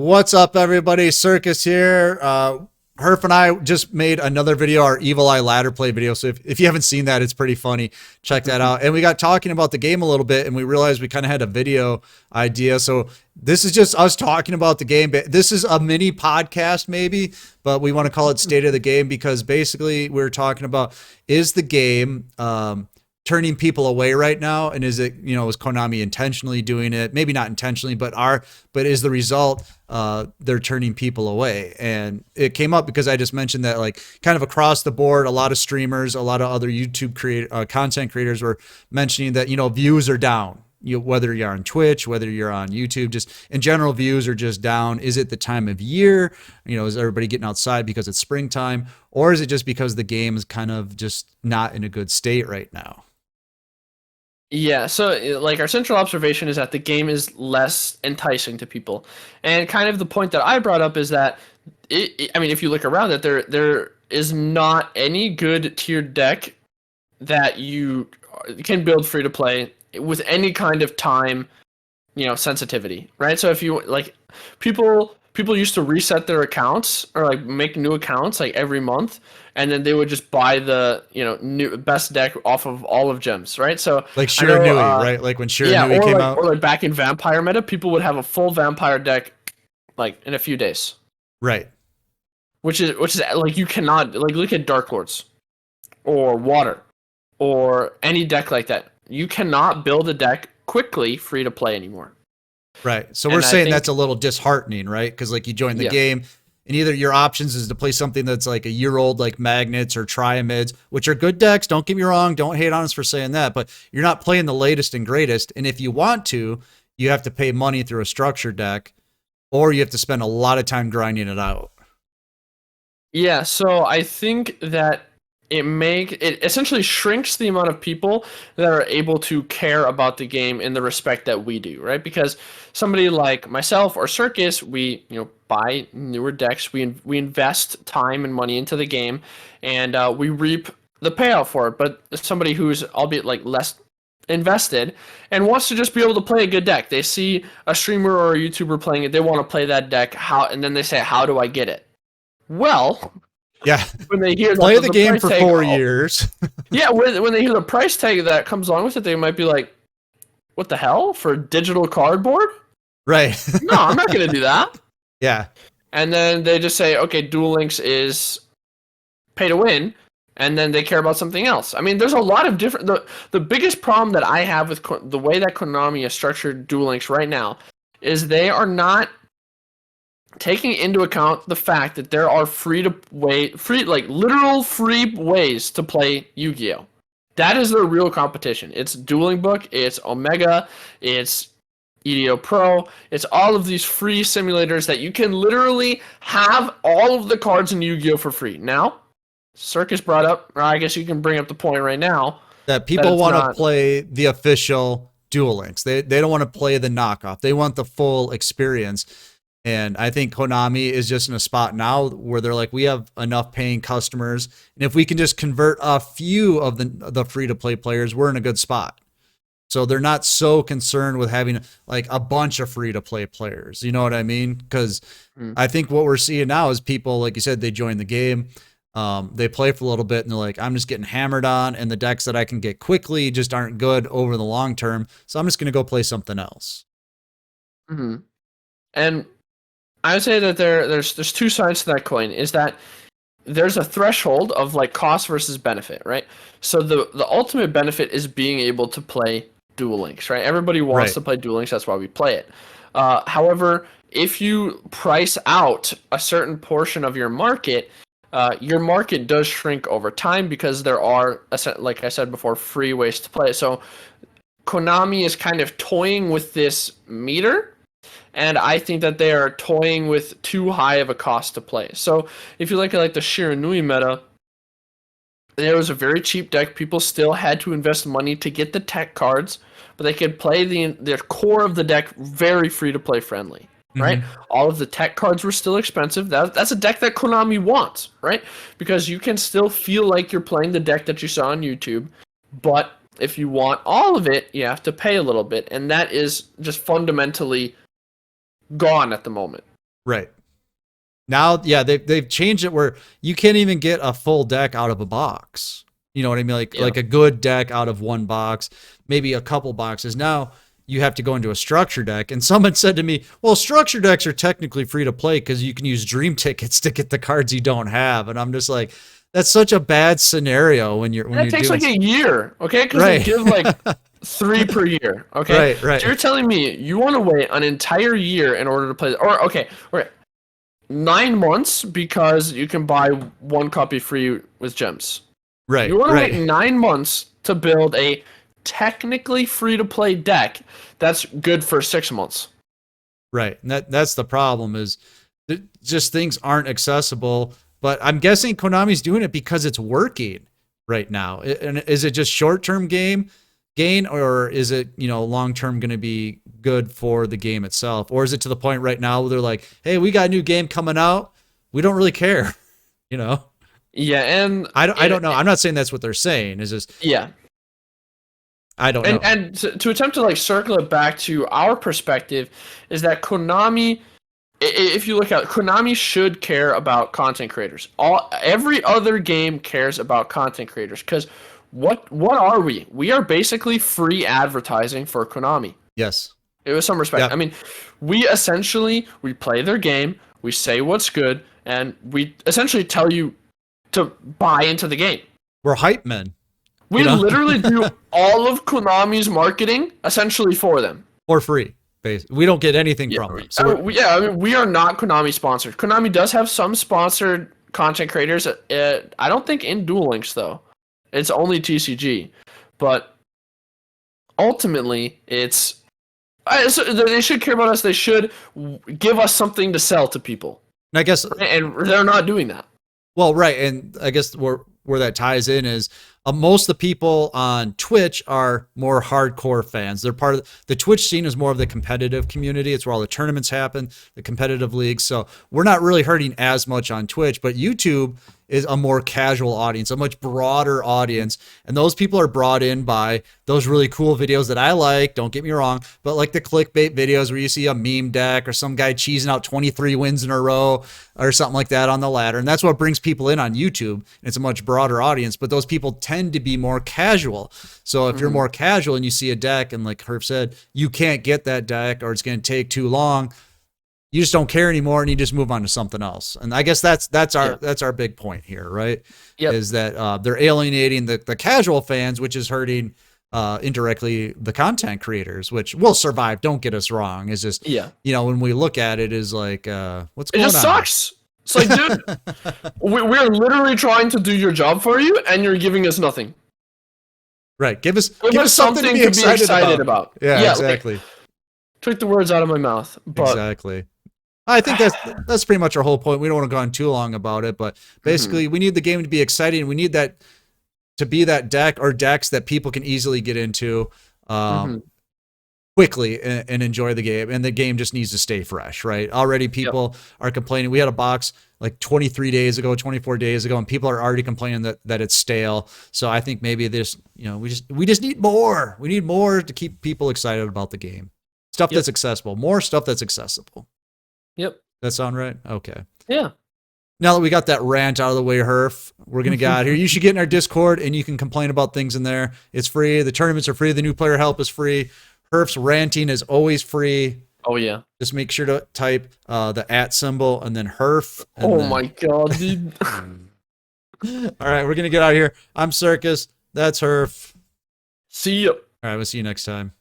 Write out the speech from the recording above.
What's up, everybody? Circus here. Herf and I just made another video, our Evil Eye ladder play video. So if you haven't seen that, it's pretty funny. Check that out. And we got talking about the game a little bit, and we realized we kind of had a video idea. So this is just us talking about the game. This is a mini podcast, maybe, but we want to call it State of the Game because basically we're talking about, is the game turning people away right now, and is it, is Konami intentionally doing it? Maybe not intentionally, but is the result they're turning people away? And it came up because I just mentioned that, like, kind of across the board, a lot of streamers, a lot of other YouTube content creators were mentioning that views are down. Whether you're on Twitch, whether you're on YouTube, just in general, views are just down. Is it the time of year? Is everybody getting outside because it's springtime, or is it just because the game is kind of just not in a good state right now? Yeah, so like our central observation is that the game is less enticing to people, and kind of the point that I brought up is that if you look around it, there is not any good tiered deck that you can build free to play with any kind of time, sensitivity, right? So if you like, people used to reset their accounts or like make new accounts like every month, and then they would just buy the new best deck off of all of gems, right? So like Shiranui, right? Like when Shiranui came out, or like back in Vampire meta, people would have a full Vampire deck like in a few days, right? Which is like, you cannot, like, look at Dark Lords or Water or any deck like that. You cannot build a deck quickly free to play anymore. Right. So we're saying that's a little disheartening, right? Because like you join the game, and either your options is to play something that's like a year old, like Magnets or Triamids, which are good decks. Don't get me wrong. Don't hate on us for saying that, but you're not playing the latest and greatest. And if you want to, you have to pay money through a structured deck, or you have to spend a lot of time grinding it out. Yeah. So I think that it essentially shrinks the amount of people that are able to care about the game in the respect that we do, right? Because somebody like myself or Circus, we buy newer decks, we invest time and money into the game, and we reap the payout for it. But somebody who's, albeit like less invested and wants to just be able to play a good deck, they see a streamer or a YouTuber playing it, they want to play that deck, and then they say, how do I get it? Well, yeah, when they hear play the game for 4 years. Yeah, when they hear the price tag that comes along with it, they might be like, what the hell? For digital cardboard? Right. No, I'm not going to do that. Yeah. And then they just say, okay, Duel Links is pay to win, and then they care about something else. I mean, there's a lot of different... The biggest problem that I have with the way that Konami has structured Duel Links right now is they are not taking into account the fact that there are literal free ways to play Yu-Gi-Oh! That is their real competition. It's Dueling Book, it's Omega, it's EDO Pro, it's all of these free simulators that you can literally have all of the cards in Yu-Gi-Oh! For free. Now, Circus brought up, or I guess you can bring up the point right now, that people want to play the official Duel Links. They don't want to play the knockoff. They want the full experience. And I think Konami is just in a spot now where they're like, we have enough paying customers, and if we can just convert a few of the free-to-play players, we're in a good spot. So they're not so concerned with having like a bunch of free-to-play players. You know what I mean? Because I think what we're seeing now is people, like you said, they join the game, they play for a little bit, and they're like, I'm just getting hammered on, and the decks that I can get quickly just aren't good over the long term, so I'm just going to go play something else. Mm-hmm. And I would say that there's two sides to that coin. Is that there's a threshold of like cost versus benefit, right? So the ultimate benefit is being able to play Duel Links, right? Everybody wants to play Duel Links, that's why we play it. However, if you price out a certain portion of your market does shrink over time because there are, like I said before, free ways to play. So Konami is kind of toying with this meter, and I think that they are toying with too high of a cost to play. So if you look at like the Shiranui meta, there was a very cheap deck. People still had to invest money to get the tech cards, but they could play the core of the deck very free to play friendly, right? Mm-hmm. All of the tech cards were still expensive. That's a deck that Konami wants, right? Because you can still feel like you're playing the deck that you saw on YouTube, but if you want all of it, you have to pay a little bit, and that is just fundamentally gone at the moment. Right. Now, yeah, they've changed it where you can't even get a full deck out of a box. You know what I mean? Yeah. Like a good deck out of one box, maybe a couple boxes. Now you have to go into a structure deck. And someone said to me, well, structure decks are technically free to play because you can use dream tickets to get the cards you don't have. And I'm just like, that's such a bad scenario when you're And it takes doing like a year, okay? Because right. they give like 3 per year, okay? Right, right. So you're telling me you want to wait an entire year in order to play, or okay, 9 months because you can buy one copy free with gems. Right, You want to right. wait 9 months to build a technically free to play deck that's good for 6 months. Right. And that's the problem is just things aren't accessible. But I'm guessing Konami's doing it because it's working right now. And is it just short-term gain, or is it, long-term going to be good for the game itself? Or is it to the point right now where they're like, hey, we got a new game coming out. We don't really care, you know? Yeah, and I don't know. I'm not saying that's what they're saying. Is just yeah. I don't know. And to attempt to like circle it back to our perspective is that Konami, if you look at it, Konami should care about content creators. Every other game cares about content creators because what are we? We are basically free advertising for Konami. Yes. With some respect. Yep. I mean, we play their game, we say what's good, and we essentially tell you to buy into the game. We're hype men. We literally do all of Konami's marketing essentially for them. For free. We don't get anything from them. So we are not Konami sponsored. Konami does have some sponsored content creators. I don't think in Duel Links though. It's only TCG. But ultimately, so they should care about us. They should give us something to sell to people. And I guess, and they're not doing that. Well, right, and I guess where that ties in is most of the people on Twitch are more hardcore fans. They're part of the Twitch scene is more of the competitive community. It's where all the tournaments happen, the competitive leagues. So we're not really hurting as much on Twitch, but YouTube is a more casual audience, a much broader audience. And those people are brought in by those really cool videos that I like, don't get me wrong, but like the clickbait videos where you see a meme deck or some guy cheesing out 23 wins in a row or something like that on the ladder. And that's what brings people in on YouTube. It's a much broader audience, but those people tend to be more casual. So if you're more casual and you see a deck and like Herb said, you can't get that deck or it's going to take too long, you just don't care anymore and you just move on to something else. And I guess that's our big point here, right? Yep. Is that they're alienating the casual fans, which is hurting indirectly the content creators, which will survive. Don't get us wrong. It's just, when we look at it is like, what's going on? It just sucks. It's like, dude, we're literally trying to do your job for you and you're giving us nothing. Right. Give us something to be excited about. Yeah, exactly. Took the words out of my mouth. But exactly. I think that's pretty much our whole point. We don't want to go on too long about it, but basically we need the game to be exciting. We need that to be that deck or decks that people can easily get into quickly and enjoy the game. And the game just needs to stay fresh, right? Already people are complaining. We had a box like 23 days ago, 24 days ago, and people are already complaining that it's stale. So I think maybe this, we just need more. We need more to keep people excited about the game. Stuff that's accessible. More stuff that's accessible. Yep. That sound right? Okay. Yeah. Now that we got that rant out of the way, Herf, we're going to get out of here. You should get in our Discord and you can complain about things in there. It's free. The tournaments are free. The new player help is free. Herf's ranting is always free. Oh, yeah. Just make sure to type the @ symbol and then Herf. And my God, dude. All right. We're going to get out of here. I'm Circus. That's Herf. See ya. All right. We'll see you next time.